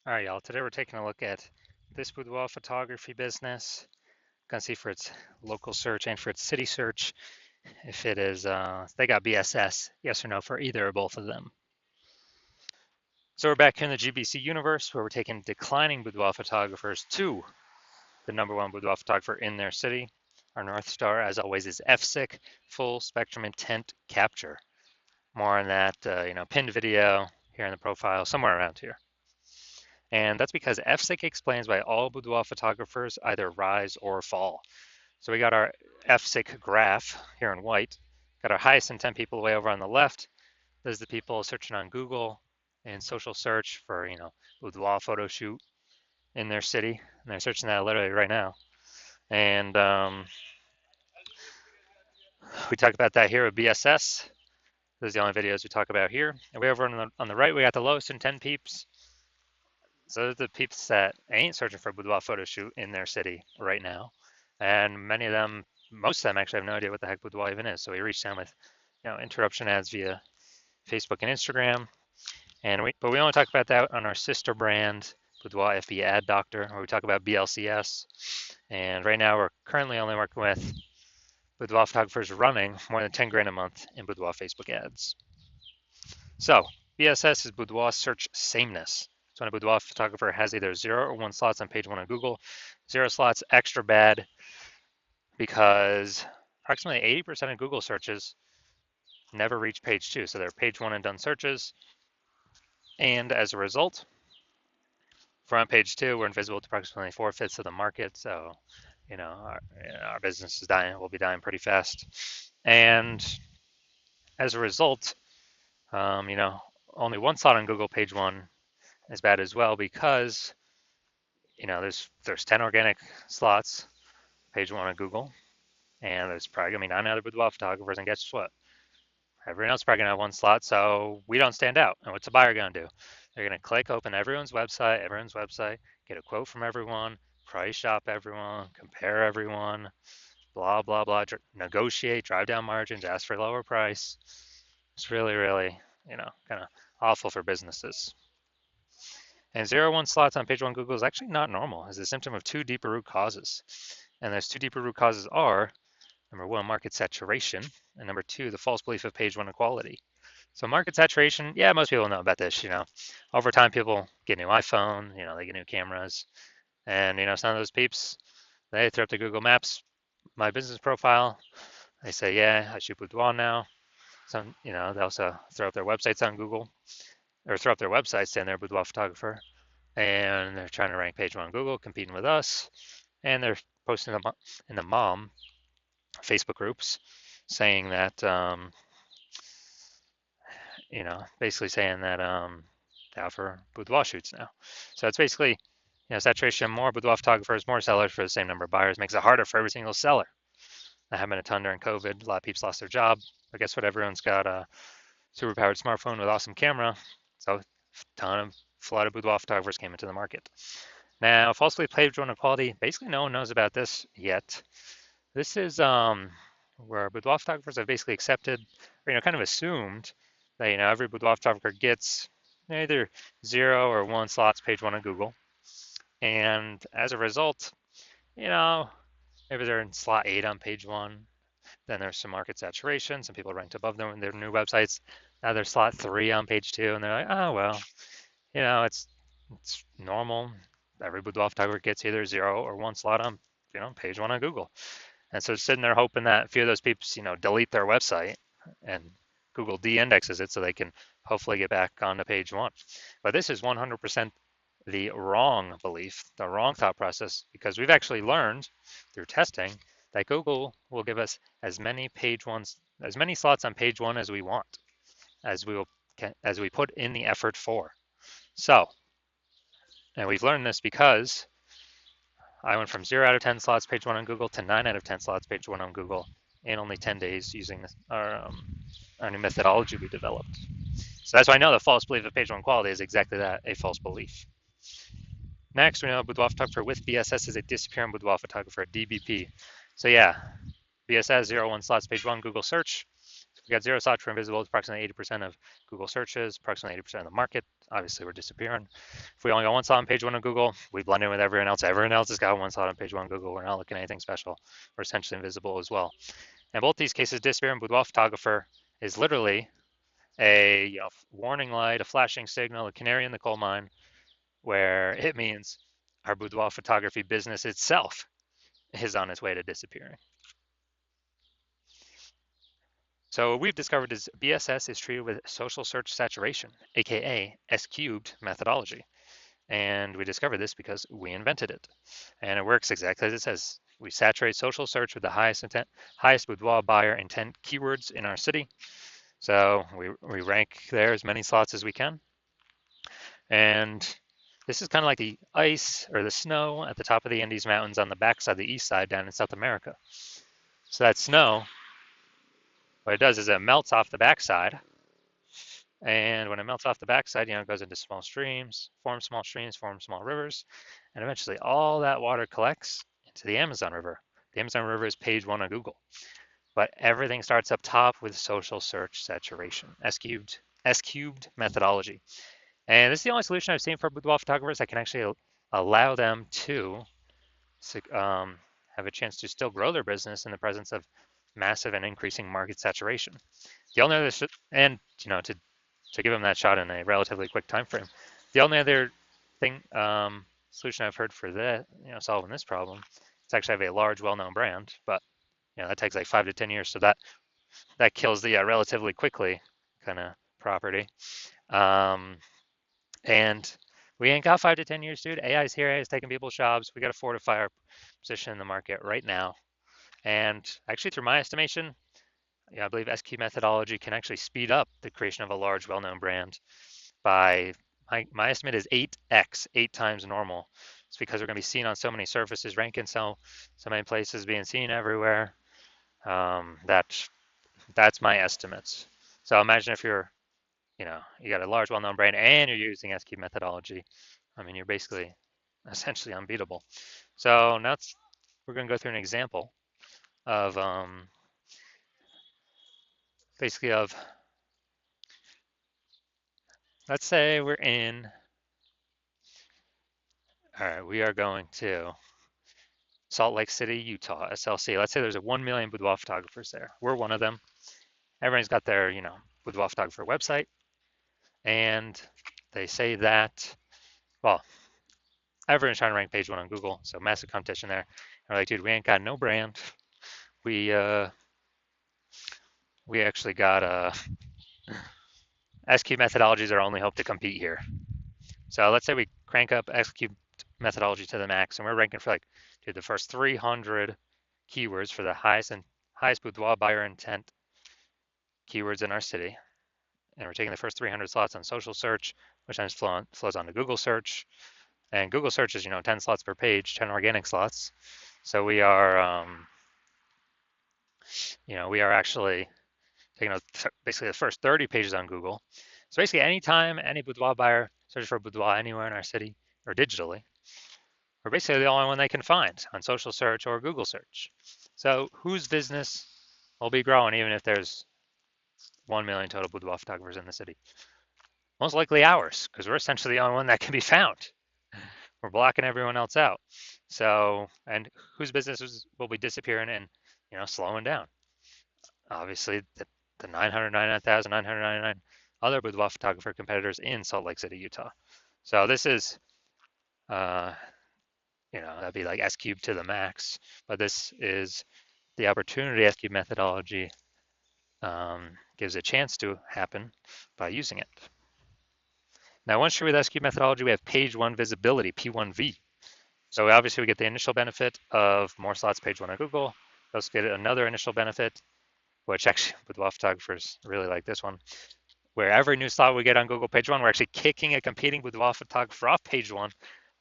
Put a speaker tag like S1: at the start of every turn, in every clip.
S1: All right, y'all. Today we're taking a look at this boudoir photography business. Gonna see for its local search and for its city search if it is they got BSS, yes or no for either or both of them. So we're back here in the GBC universe where we're taking declining boudoir photographers to the #1 boudoir photographer in their city. Our North Star, as always, is FSIC, full spectrum intent capture. More on that, pinned video here in the profile, somewhere around here. And that's because FSIC explains why all boudoir photographers either rise or fall. So we got our FSIC graph here in white, got our highest intent people way over on the left. There's the people searching on Google and social search for, boudoir photo shoot in their city. And they're searching that literally right now. And we talked about that here with BSS. Those are the only videos we talk about here. And way over on the right, we got the lowest intent peeps. So those are the peeps that ain't searching for a boudoir photo shoot in their city right now. And many of them, most of them actually have no idea what the heck boudoir even is. So we reached them with, interruption ads via Facebook and Instagram. But we only talk about that on our sister brand, Boudoir FB Ad Doctor, where we talk about BLCS. And right now we're currently only working with boudoir photographers running more than 10 grand a month in boudoir Facebook ads. So BSS is boudoir search sameness. So when a boudoir photographer has either 0 or 1 slots on page 1 on Google, 0 slots extra bad because approximately 80% of Google searches never reach page 2. So they're page 1 and done searches. And as a result, for on page 2, we're invisible to approximately 4/5 of the market. So, our business is dying. We'll be dying pretty fast. And as a result, only 1 slot on Google page 1 is bad as well because, there's 10 organic slots, page 1 on Google. And there's probably going to be 9 other boudoir photographers. And guess what? Everyone else is probably going to have 1 slot, so we don't stand out. And what's a buyer going to do? They're going to click open everyone's website, get a quote from everyone, price shop everyone, compare everyone, blah, blah, blah, negotiate, drive down margins, ask for a lower price. It's really, really, kind of awful for businesses. And 0-1 slots on page 1 Google is actually not normal. It's a symptom of 2 deeper root causes. And those 2 deeper root causes are, number 1, market saturation, and number 2, the false belief of page 1 equality. So market saturation, yeah, most people know about this. Over time, people get new iPhone, they get new cameras, and some of those peeps, they throw up the Google Maps, my business profile. They say, yeah, I shoot boudoir now. Some, they also throw up their websites on Google, or throw up their websites saying they're a boudoir photographer, and they're trying to rank page 1 on Google, competing with us, and they're posting them in the mom Facebook groups saying that, basically saying that they offer boudoir shoots now. So it's basically, saturation, more boudoir photographers, more sellers for the same number of buyers makes it harder for every single seller. That happened a ton during COVID. A lot of people lost their job. But guess what? Everyone's got a super powered smartphone with awesome camera. So a flood of boudoir photographers came into the market. Now, falsely page 1 equality, basically no one knows about this yet. This is where boudoir photographers have basically accepted, or kind of assumed that every boudoir photographer gets either 0 or 1 slots page 1 on Google, and as a result, maybe they're in slot 8 on page 1. Then there's some market saturation. Some people ranked above them in their new websites. Now they're slot 3 on page 2, and they're like, oh well, it's normal. Every boudoir photographer gets either 0 or 1 slot on page 1 on Google. And so sitting there hoping that a few of those people, delete their website and Google de-indexes it so they can hopefully get back onto page 1. But this is 100% the wrong belief, the wrong thought process, because we've actually learned through testing that Google will give us as many slots on page 1 as we want, as we put in the effort for. So, and we've learned this because I went from 0 out of 10 slots page 1 on Google to 9 out of 10 slots page 1 on Google in only 10 days using our new methodology we developed. So that's why I know the false belief of page 1 quality is exactly that, a false belief. Next, we know a boudoir photographer with BSS is a disappearing boudoir photographer, DBP. So yeah, BSS 0-1 slots page 1 Google search, We got zero slots for invisible. It's approximately 80% of Google searches, approximately 80% of the market. Obviously, we're disappearing. If we only got one slot on page one of Google, we blend in with everyone else. Everyone else has got one slot on page one of Google. We're not looking at anything special. We're essentially invisible as well. And both these cases disappear. And Boudoir photographer is literally a warning light, a flashing signal, a canary in the coal mine, where it means our boudoir photography business itself is on its way to disappearing. So what we've discovered is BSS is treated with social search saturation, aka S cubed methodology. And we discovered this because we invented it. And it works exactly as it says. We saturate social search with the highest boudoir buyer intent keywords in our city. So we rank there as many slots as we can. And this is kind of like the ice or the snow at the top of the Andes Mountains on the backside, the east side down in South America. So that snow, what it does is it melts off the backside. And when it melts off the backside, it goes into small streams, forms small rivers, and eventually all that water collects into the Amazon River. The Amazon River is page one on Google. But everything starts up top with social search saturation, S cubed methodology. And this is the only solution I've seen for boudoir photographers that can actually allow them to have a chance to still grow their business in the presence of massive and increasing market saturation. The only other, and to give them that shot in a relatively quick time frame, the only other thing solution I've heard for that, solving this problem, is actually have a large, well-known brand, but that takes like 5 to 10 years, so that kills the relatively quickly kind of property. And we ain't got 5 to 10 years, dude. AI is here. AI is taking people's jobs. We got to fortify our position in the market right now. And actually, through my estimation, I believe SQ methodology can actually speed up the creation of a large, well-known brand by, my estimate is 8x, 8 times normal. It's because we're going to be seen on so many surfaces, ranking so many places, being seen everywhere. That's my estimates. So imagine if you're you got a large, well-known brand and you're using SQ methodology. I mean, you're basically essentially unbeatable. So now we're going to go through an example of basically of, let's say we're in, all right, we are going to Salt Lake City, Utah, SLC. Let's say there's 1 million boudoir photographers there. We're one of them. Everyone's got their, boudoir photographer website. And they say that, well, everyone's trying to rank page one on Google, so massive competition there. And we're like, dude, we ain't got no brand. We actually got SQ methodologies are our only hope to compete here. So let's say we crank up SQ methodology to the max, and we're ranking for the first 300 keywords for the highest boudoir buyer intent keywords in our city. And we're taking the first 300 slots on social search, which then flows on to Google search. And Google search is 10 slots per page, 10 organic slots. So we are we are actually taking basically the first 30 pages on Google. So basically, anytime any boudoir buyer searches for boudoir anywhere in our city or digitally, we're basically the only one they can find on social search or Google search. So whose business will be growing even if there's 1 million total boudoir photographers in the city? Most likely ours, because we're essentially the only one that can be found. We're blocking everyone else out. So, and whose businesses will be disappearing and slowing down? Obviously, the 999,999 other boudoir photographer competitors in Salt Lake City, Utah. So this is, that'd be like S cubed to the max, but this is the opportunity SQ methodology gives a chance to happen by using it. Now, once you're with SQ methodology, we have page one visibility, P1V. So obviously we get the initial benefit of more slots page one on Google. We also get another initial benefit, which actually boudoir photographers really like this one, where every new slot we get on Google page one, we're actually kicking a competing boudoir photographer off page one,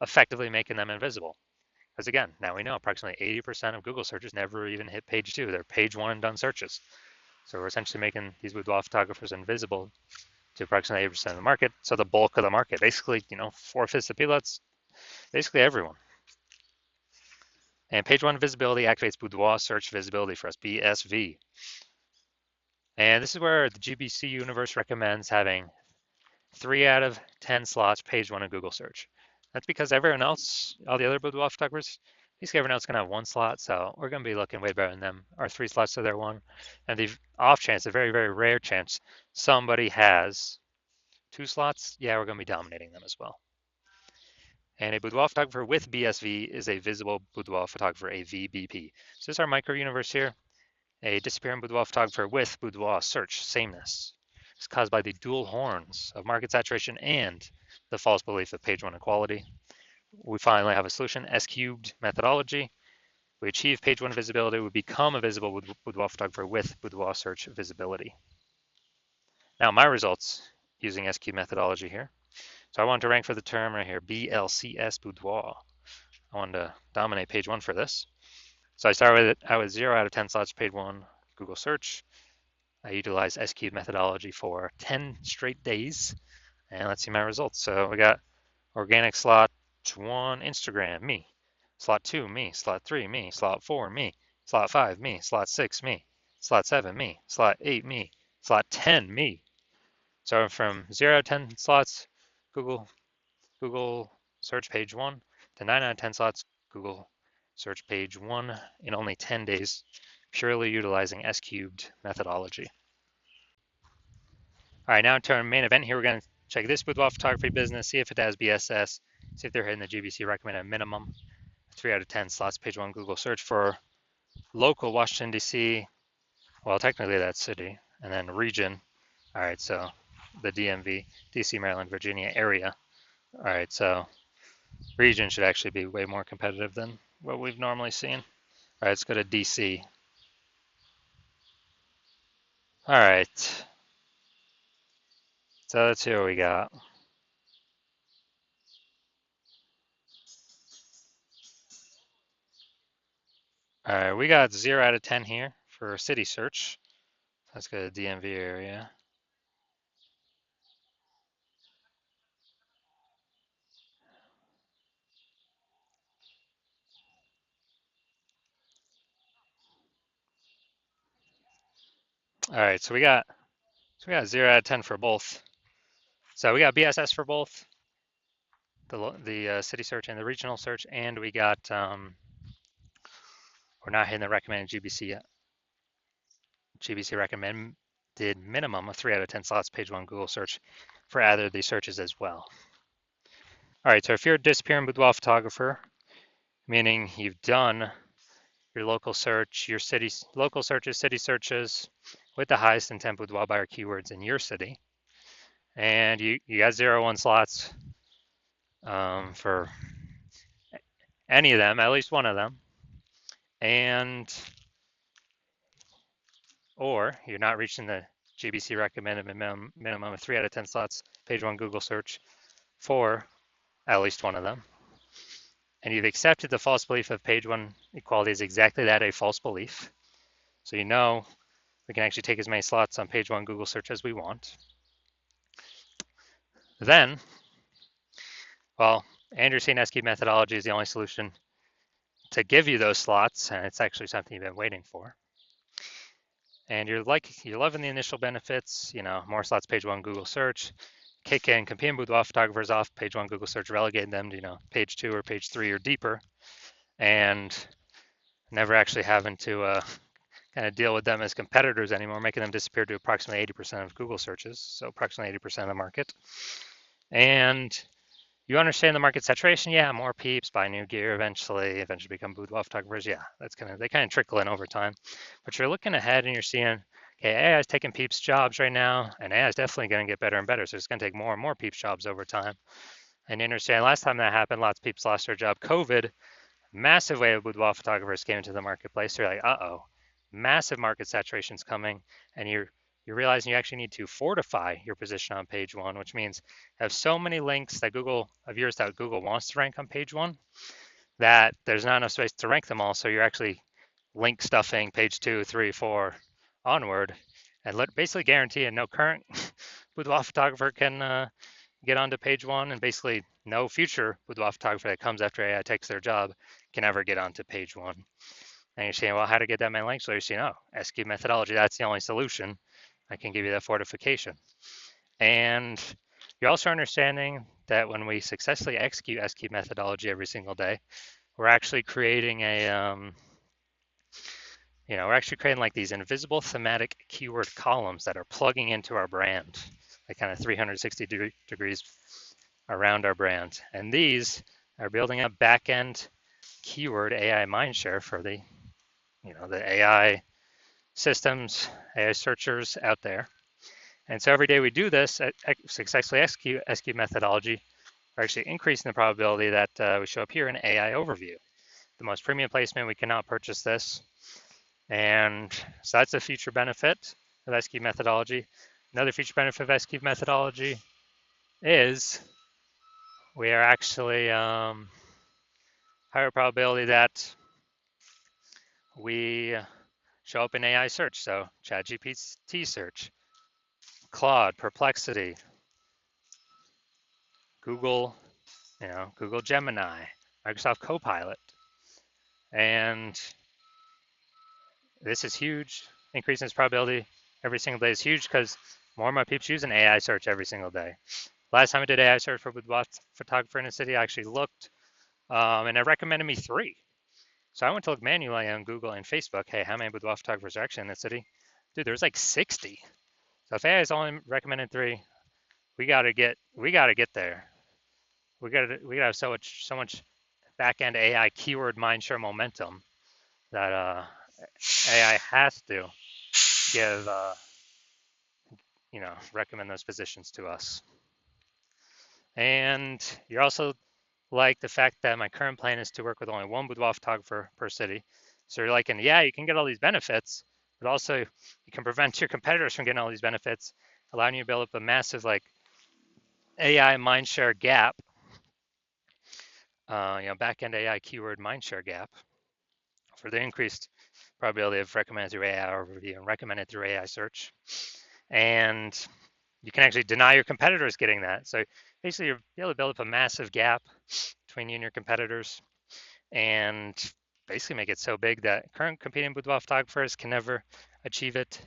S1: effectively making them invisible. Because again, now we know approximately 80% of Google searches never even hit page two. They're page one and done searches. So we're essentially making these boudoir photographers invisible to approximately 80% of the market. So the bulk of the market, basically, 4/5 of people, that's basically everyone. And page one visibility activates boudoir search visibility for us, BSV. And this is where the GBC universe recommends having 3 out of 10 slots page 1 of Google search. That's because everyone else, all the other boudoir photographers, basically everyone else is going to have 1 slot, so we're going to be looking way better than them. Our 3 slots to their 1. And the off chance, a very, very rare chance, somebody has 2 slots, yeah, we're going to be dominating them as well. And a boudoir photographer with BSV is a visible boudoir photographer, a VBP. So this is our micro universe here. A disappearing boudoir photographer with boudoir search sameness. It's caused by the dual horns of market saturation and the false belief of page 1 equality. We finally have a solution, S cubed methodology. We achieve page 1 visibility, we become a visible boudoir photographer with boudoir search visibility. Now my results using S cubed methodology here. So I wanted to rank for the term right here, BLCS boudoir. I wanted to dominate page 1 for this. So I started with 0 out of 10 slots page 1 Google search. I utilized S cubed methodology for 10 straight days. And let's see my results. So we got organic slot 1, Instagram, me. Slot 2, me. Slot 3, me. Slot 4, me. Slot 5, me. Slot 6, me. Slot 7, me. Slot 8, me. Slot 10, me. So from 0 to 10 slots, Google search page 1 to 9 out of 10 slots, Google search page 1 in only 10 days, purely utilizing S cubed methodology. All right, now to our main event here, we're going to check this boudoir photography business, see if it has BSS, see if they're hitting the GBC recommended minimum, 3 out of 10 slots, page 1 Google search for local Washington, D.C., well, technically that's city, and then region. All right, so the DMV, D.C., Maryland, Virginia area. All right, so region should actually be way more competitive than what we've normally seen. All right, let's go to D.C. All right, so let's see what we got. All right, we got 0 out of 10 here for city search. Let's go to DMV area. All right, so we got 0 out of 10 for both. So we got BSS for both the city search and the regional search, and we got we're not hitting the recommended GBC yet. GBC recommended minimum of 3 out of 10 slots page 1 Google search for either of these searches as well. All right, so if you're a disappearing boudoir photographer, meaning you've done your local search, your city local searches, city searches with the highest intent boudoir buyer keywords in your city, and you got 0-1 slots for any of them, at least one of them, and or you're not reaching the GBC recommended minimum of 3 out of 10 slots, page 1 Google search for at least one of them, and you've accepted the false belief of page 1 equality is exactly that, a false belief. So you know we can actually take as many slots on page 1 Google search as we want. Then, well, Andrew's S cubed methodology is the only solution to give you those slots, and it's actually something you've been waiting for. And you're loving the initial benefits, more slots page 1 Google search, kicking competing boudoir photographers off page 1 Google search, relegating them to page 2 or page 3 or deeper, and never actually having to kind of deal with them as competitors anymore, making them disappear to approximately 80% of Google searches, so approximately 80% of the market. And you understand the market saturation, yeah, more peeps buy new gear eventually become boudoir photographers, yeah, they kind of trickle in over time. But you're looking ahead and you're seeing, okay, AI is taking peeps jobs right now, and AI is definitely going to get better and better, so it's going to take more and more peeps jobs over time. And you understand, last time that happened, lots of peeps lost their job. COVID, massive wave of boudoir photographers came into the marketplace. They're like, uh-oh, massive market saturation's coming, and you're realizing you actually need to fortify your position on page 1, which means have so many links that Google wants to rank on page 1 that there's not enough space to rank them all. So you're actually link stuffing page 2, 3, 4 onward, and basically guaranteeing no current boudoir photographer can get onto page 1, and basically no future boudoir photographer that comes after AI takes their job can ever get onto page 1. And you're saying, well, how to get that many links? So you're saying, S cubed methodology, that's the only solution. I can give you that fortification. And you're also understanding that when we successfully execute SQ methodology every single day, we're actually creating we're actually creating like these invisible thematic keyword columns that are plugging into our brand, like kind of 360 degrees around our brand. And these are building up back-end keyword AI mindshare for the AI systems, AI searchers out there. And so every day we do this, successfully execute SQ methodology, we're actually increasing the probability that we show up here in AI overview. The most premium placement, we cannot purchase this. And so that's a future benefit of SQ methodology. Another future benefit of SQ methodology is we are actually higher probability that we show up in AI search. So ChatGPT search, Claude, Perplexity, Google, Google Gemini, Microsoft Copilot. And this is huge. Increasing its probability every single day is huge because more and more people use an AI search every single day. Last time I did AI search for Boudoir photographer in the city, I actually looked and it recommended me 3. So I went to look manually on Google and Facebook. Hey, how many boudoir photographers are actually in the city? Dude, there's like 60. So if AI is only recommended 3, we gotta get there. We gotta have so much back end AI keyword mindshare momentum that AI has to give recommend those positions to us. And you're also like the fact that my current plan is to work with only 1 boudoir photographer per city. So you're like, and yeah, you can get all these benefits, but also you can prevent your competitors from getting all these benefits, allowing you to build up a massive like AI mindshare gap, back-end AI keyword mindshare gap for the increased probability of recommended through AI overview and recommended through AI search. And you can actually deny your competitors getting that. So basically you're able to build up a massive gap between you and your competitors and basically make it so big that current competing boudoir photographers can never achieve it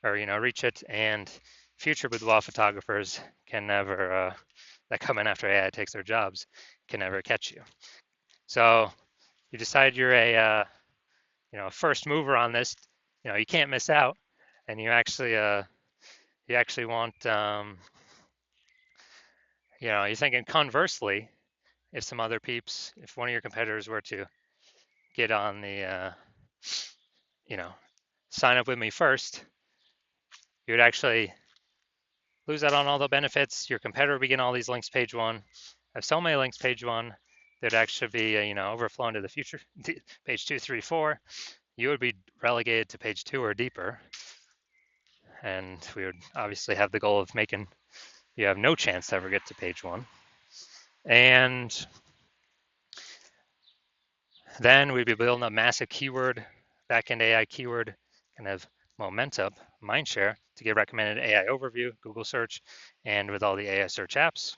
S1: or reach it, and future boudoir photographers can never that come in after AI takes their jobs can never catch you. So you decide you're a first mover on this, you can't miss out, and you actually want you're thinking conversely, if some other peeps, if one of your competitors were to get on the sign up with me first, you would actually lose out on all the benefits. Your competitor would begin all these links page 1. Have so many links page 1 that actually be overflowing to the future page 2, 3, 4. You would be relegated to page 2 or deeper, and we would obviously have the goal of making you have no chance to ever get to page 1. And then we'd be building a massive keyword, back-end AI keyword kind of momentum, mindshare to get recommended AI overview, Google search, and with all the AI search apps.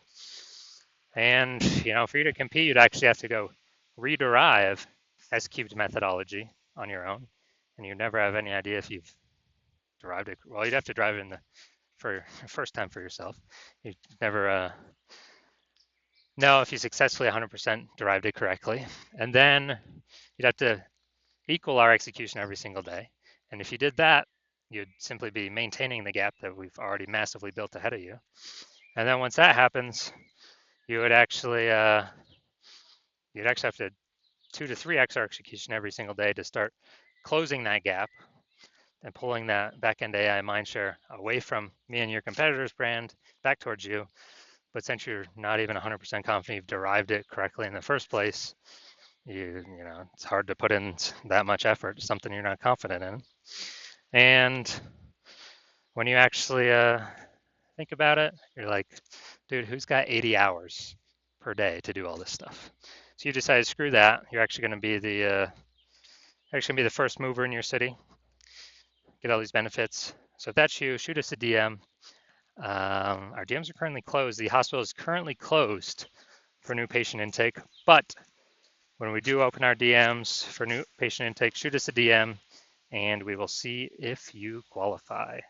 S1: And for you to compete, you'd actually have to go rederive S-cubed methodology on your own, and you'd never have any idea if you've derived it. Well, you'd have to drive it for first time for yourself. You'd never know if you successfully 100% derived it correctly. And then you'd have to equal our execution every single day. And if you did that, you'd simply be maintaining the gap that we've already massively built ahead of you. And then once that happens, you would actually have to 2 to 3x our execution every single day to start closing that gap and pulling that back-end AI mindshare away from me and your competitor's brand back towards you. But since you're not even 100% confident you've derived it correctly in the first place, it's hard to put in that much effort, something you're not confident in. And when you actually think about it, you're like, dude, who's got 80 hours per day to do all this stuff? So you decide, screw that. You're actually going to be the first mover in your city, get all these benefits. So if that's you, shoot us a DM. Our DMs are currently closed. The hospital is currently closed for new patient intake, but when we do open our DMs for new patient intake, shoot us a DM and we will see if you qualify.